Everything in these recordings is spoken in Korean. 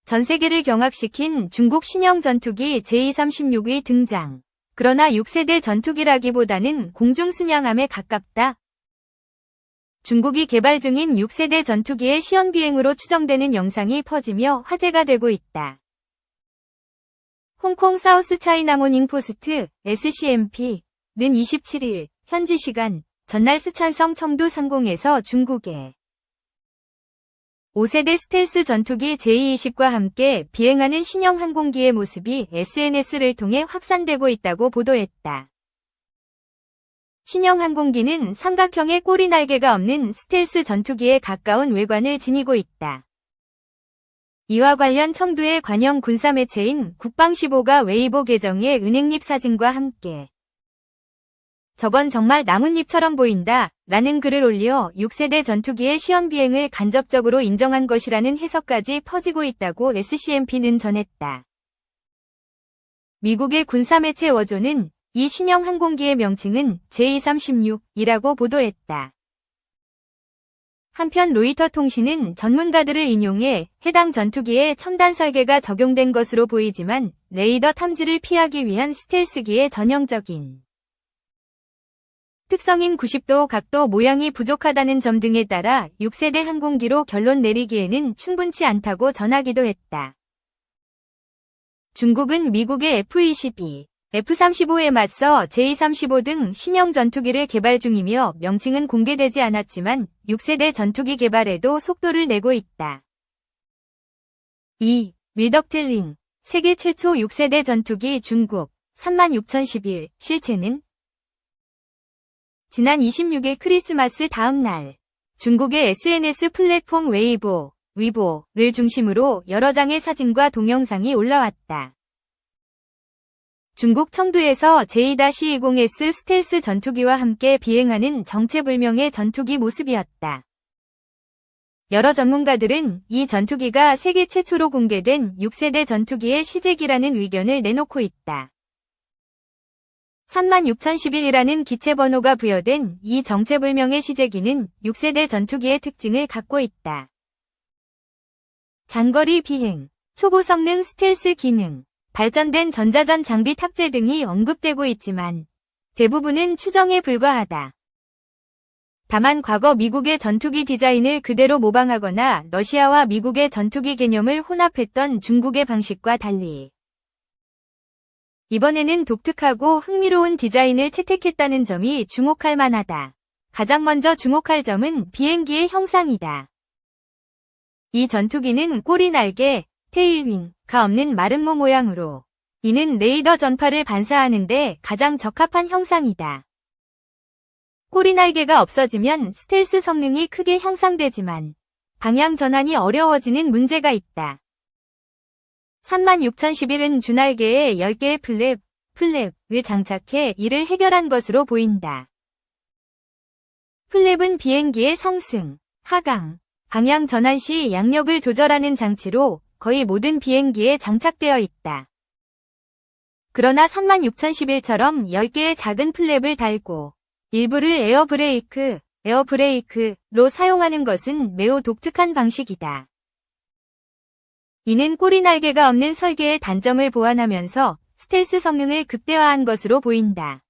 전 세계를 경악시킨 중국 신형 전투기 Je-36의 등장. 그러나 6세대 전투기라기보다는 공중순양함에 가깝다. 중국이 개발 중인 6세대 전투기의 시연비행으로 추정되는 영상이 퍼지며 화제가 되고 있다. 홍콩 사우스 차이나 모닝 포스트 SCMP는 27일 현지 시간 전날 스촨성 청두 상공에서 중국의 5세대 스텔스 전투기 Je-20과 함께 비행하는 신형 항공기의 모습이 SNS를 통해 확산되고 있다고 보도했다. 신형 항공기는 삼각형의 꼬리 날개가 없는 스텔스 전투기에 가까운 외관을 지니고 있다. 이와 관련 청두의 관영 군사 매체인 국방15가 웨이보 계정에 은행잎 사진과 함께 "저건 정말 나뭇잎처럼 보인다" 라는 글을 올려 6세대 전투기의 시연비행을 간접적으로 인정한 것이라는 해석까지 퍼지고 있다고 SCMP는 전했다. 미국의 군사매체 워조는 이 신형 항공기의 명칭은 Je-36이라고 보도했다. 한편 로이터 통신은 전문가들을 인용해 해당 전투기에 첨단 설계가 적용된 것으로 보이지만 레이더 탐지를 피하기 위한 스텔스기의 전형적인 특성인 90도 각도 모양이 부족하다는 점 등에 따라 6세대 항공기로 결론 내리기에는 충분치 않다고 전하기도 했다. 중국은 미국의 F-22, F-35에 맞서 Je-35 등 신형 전투기를 개발 중이며 명칭은 공개되지 않았지만 6세대 전투기 개발에도 속도를 내고 있다. 2. 밀덕텔링 세계 최초 6세대 전투기 중국 36,011 실체는? 지난 26일 크리스마스 다음 날 중국의 SNS 플랫폼 웨이보, 위보를 중심으로 여러 장의 사진과 동영상이 올라왔다. 중국 청두에서 Je-20S 스텔스 전투기와 함께 비행하는 정체불명의 전투기 모습이었다. 여러 전문가들은 이 전투기가 세계 최초로 공개된 6세대 전투기의 시제기라는 의견을 내놓고 있다. 36,011이라는 기체번호가 부여된 이 정체불명의 시제기는 6세대 전투기의 특징을 갖고 있다. 장거리 비행, 초고성능 스텔스 기능, 발전된 전자전 장비 탑재 등이 언급되고 있지만 대부분은 추정에 불과하다. 다만 과거 미국의 전투기 디자인을 그대로 모방하거나 러시아와 미국의 전투기 개념을 혼합했던 중국의 방식과 달리 이번에는 독특하고 흥미로운 디자인을 채택했다는 점이 주목할 만하다. 가장 먼저 주목할 점은 비행기의 형상이다. 이 전투기는 꼬리 날개, 테일윙가 없는 마름모 모양으로 이는 레이더 전파를 반사하는데 가장 적합한 형상이다. 꼬리 날개가 없어지면 스텔스 성능이 크게 향상되지만 방향 전환이 어려워지는 문제가 있다. 36,011은 주날개에 10개의 플랩을 장착해 이를 해결한 것으로 보인다. 플랩은 비행기의 상승, 하강, 방향 전환 시 양력을 조절하는 장치로 거의 모든 비행기에 장착되어 있다. 그러나 36,011처럼 10개의 작은 플랩을 달고 일부를 에어브레이크로 사용하는 것은 매우 독특한 방식이다. 이는 꼬리 날개가 없는 설계의 단점을 보완하면서 스텔스 성능을 극대화한 것으로 보인다.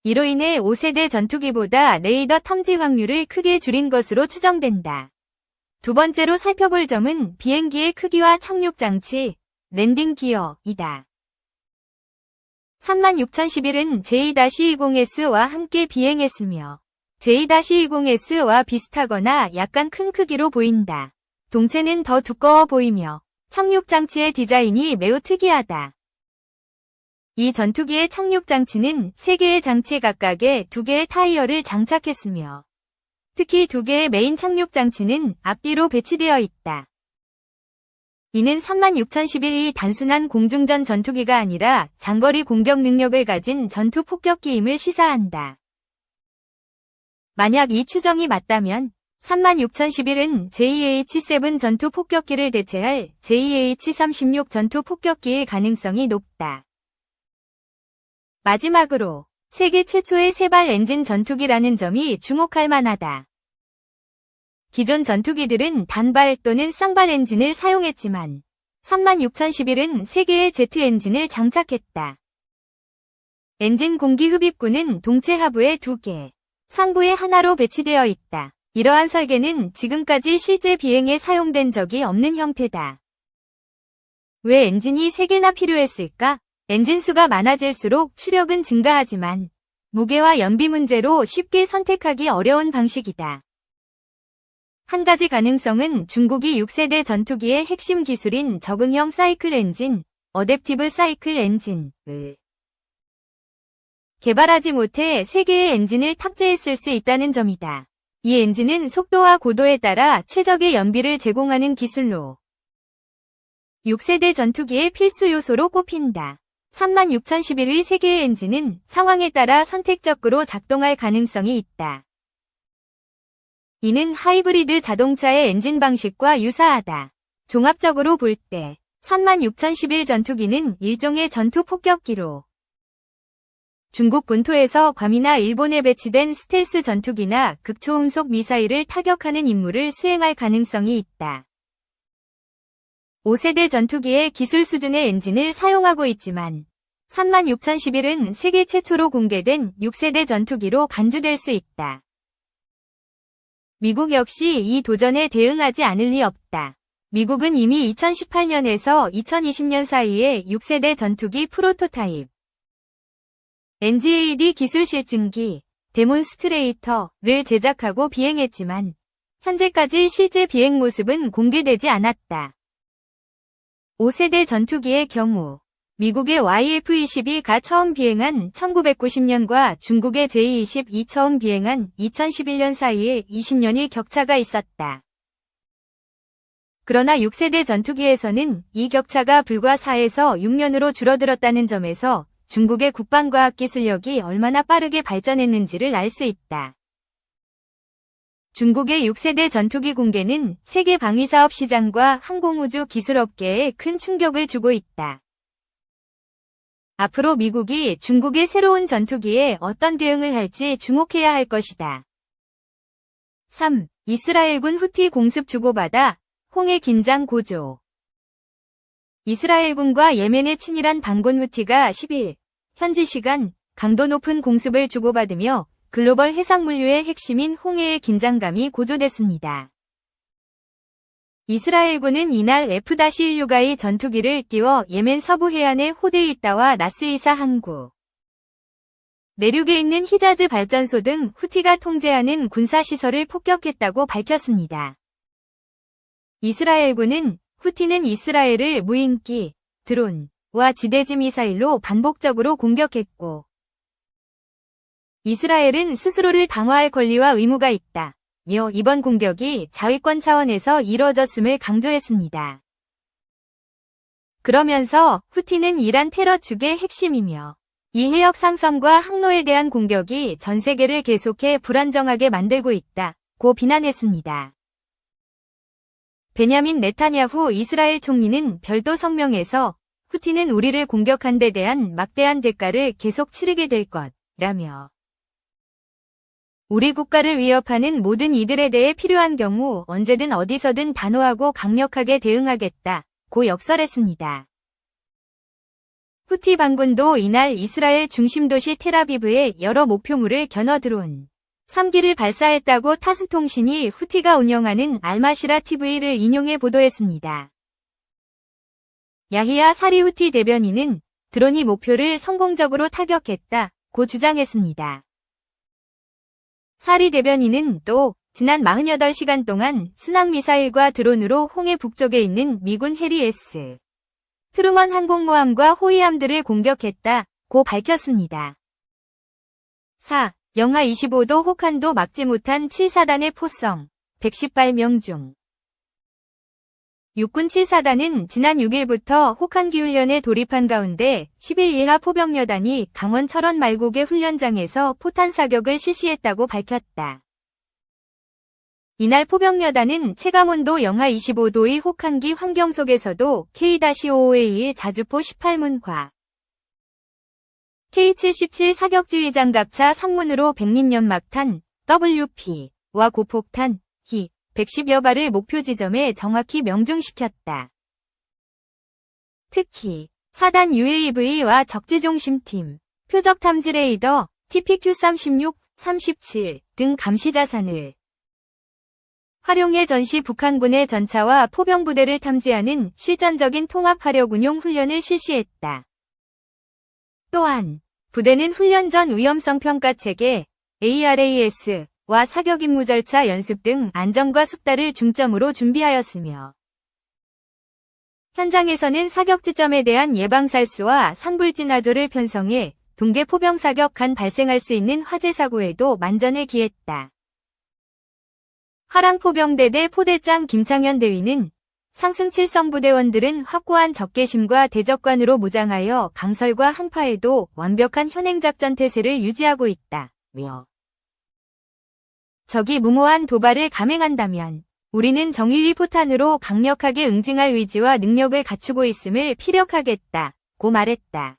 이로 인해 5세대 전투기보다 레이더 탐지 확률을 크게 줄인 것으로 추정된다. 두 번째로 살펴볼 점은 비행기의 크기와 착륙 장치, 랜딩 기어이다. 36,011은 Je-20S와 함께 비행했으며 Je-20S와 비슷하거나 약간 큰 크기로 보인다. 동체는 더 두꺼워 보이며 착륙 장치의 디자인이 매우 특이하다. 이 전투기의 착륙 장치는 3개의 장치 각각에 2개의 타이어를 장착했으며 특히 2개의 메인 착륙 장치는 앞뒤로 배치되어 있다. 이는 36,011이 단순한 공중전 전투기가 아니라 장거리 공격 능력을 가진 전투 폭격기임을 시사한다. 만약 이 추정이 맞다면 36,011은 JH-7 전투 폭격기를 대체할 JH-36 전투 폭격기일 가능성이 높다. 마지막으로 세계 최초의 세발 엔진 전투기라는 점이 주목할 만하다. 기존 전투기들은 단발 또는 쌍발 엔진을 사용했지만 36011은 3개의 제트 엔진을 장착했다. 엔진 공기 흡입구는 동체 하부에 2개, 상부에 하나로 배치되어 있다. 이러한 설계는 지금까지 실제 비행에 사용된 적이 없는 형태다. 왜 엔진이 3개나 필요했을까? 엔진 수가 많아질수록 추력은 증가하지만 무게와 연비 문제로 쉽게 선택하기 어려운 방식이다. 한 가지 가능성은 중국이 6세대 전투기의 핵심 기술인 적응형 사이클 엔진, 어댑티브 사이클 엔진을 개발하지 못해 3개의 엔진을 탑재했을 수 있다는 점이다. 이 엔진은 속도와 고도에 따라 최적의 연비를 제공하는 기술로 6세대 전투기의 필수 요소로 꼽힌다. 36011의 3개의 엔진은 상황에 따라 선택적으로 작동할 가능성이 있다. 이는 하이브리드 자동차의 엔진 방식과 유사하다. 종합적으로 볼 때 36011 전투기는 일종의 전투 폭격기로 중국 본토에서 괌이나 일본에 배치된 스텔스 전투기나 극초음속 미사일을 타격하는 임무를 수행할 가능성이 있다. 5세대 전투기의 기술 수준의 엔진을 사용하고 있지만 36011은 세계 최초로 공개된 6세대 전투기로 간주될 수 있다. 미국 역시 이 도전에 대응하지 않을 리 없다. 미국은 이미 2018년에서 2020년 사이에 6세대 전투기 프로토타입 NGAD 기술 실증기 데몬스트레이터를 제작하고 비행했지만 현재까지 실제 비행 모습은 공개되지 않았다. 5세대 전투기의 경우 미국의 YF-22가 처음 비행한 1990년과 중국의 J-22 처음 비행한 2011년 사이에 20년의 격차가 있었다. 그러나 6세대 전투기에서는 이 격차가 불과 4에서 6년으로 줄어들었다는 점에서 중국의 국방과학기술력이 얼마나 빠르게 발전했는지를 알 수 있다. 중국의 6세대 전투기 공개는 세계 방위사업 시장과 항공우주 기술업계에 큰 충격을 주고 있다. 앞으로 미국이 중국의 새로운 전투기에 어떤 대응을 할지 주목해야 할 것이다. 3. 이스라엘군 후티 공습 주고받아 홍해 긴장 고조. 이스라엘군과 예멘의 친일한 반군 후티가 10일 현지 시간 강도 높은 공습을 주고받으며 글로벌 해상물류의 핵심인 홍해의 긴장감이 고조됐습니다. 이스라엘군은 이날 F-16의 전투기를 띄워 예멘 서부 해안의 호데이다와 라스이사 항구, 내륙에 있는 히자즈 발전소 등 후티가 통제하는 군사시설을 폭격했다고 밝혔습니다. 이스라엘군은 후티는 이스라엘을 무인기, 드론과 지대지 미사일로 반복적으로 공격했고 이스라엘은 스스로를 방어할 권리와 의무가 있다며 이번 공격이 자위권 차원에서 이뤄졌음을 강조했습니다. 그러면서 후티는 이란 테러 축의 핵심이며 이 해역 상선과 항로에 대한 공격이 전 세계를 계속해 불안정하게 만들고 있다고 비난했습니다. 베냐민 네타냐후 이스라엘 총리는 별도 성명에서 후티는 우리를 공격한 데 대한 막대한 대가를 계속 치르게 될 것이라며 우리 국가를 위협하는 모든 이들에 대해 필요한 경우 언제든 어디서든 단호하고 강력하게 대응하겠다고 역설했습니다. 후티 반군도 이날 이스라엘 중심 도시 텔아비브의 여러 목표물을 겨눠 드론 3기를 발사했다고 타스 통신이 후티가 운영하는 알마시라 TV를 인용해 보도했습니다. 야히야 사리 후티 대변인은 드론이 목표를 성공적으로 타격했다고 주장했습니다. 사리 대변인은 또 지난 48시간 동안 순항미사일과 드론으로 홍해 북쪽에 있는 미군 해리 S. 트루먼 항공모함과 호위함들을 공격했다고 밝혔습니다. 4. 영하 25도 혹한도 막지 못한 7사단의 포성 118명 중 육군 7사단은 지난 6일부터 혹한기 훈련에 돌입한 가운데 10일 이하 포병여단이 강원 철원 말곡의 훈련장에서 포탄 사격을 실시했다고 밝혔다. 이날 포병여단은 체감온도 영하 25도의 혹한기 환경 속에서도 K-551 자주포 18문과 K-77 사격지휘장갑차 상문으로 백린연막탄, WP와 고폭탄, 110여 발을 목표 지점에 정확히 명중시켰다. 특히 4단 UAV와 적지중심팀, 표적 탐지 레이더, TPQ-36, 37 등 감시 자산을 활용해 전시 북한군의 전차와 포병부대를 탐지하는 실전적인 통합화력운용 훈련을 실시했다. 또한 부대는 훈련 전 위험성 평가 체계 ARAS와 사격 임무 절차 연습 등 안전과 숙달을 중점으로 준비하였으며 현장에서는 사격 지점에 대한 예방살수와 산불진화조를 편성해 동계 포병 사격 간 발생할 수 있는 화재 사고에도 만전에 기했다. 화랑포병대대 포대장 김창현 대위는 상승 7성 부대원들은 확고한 적개심과 대적관으로 무장하여 강설과 한파에도 완벽한 현행작전 태세를 유지하고 있다며 적이 무모한 도발을 감행한다면 우리는 정유의 포탄으로 강력하게 응징할 의지와 능력을 갖추고 있음을 피력하겠다고 말했다.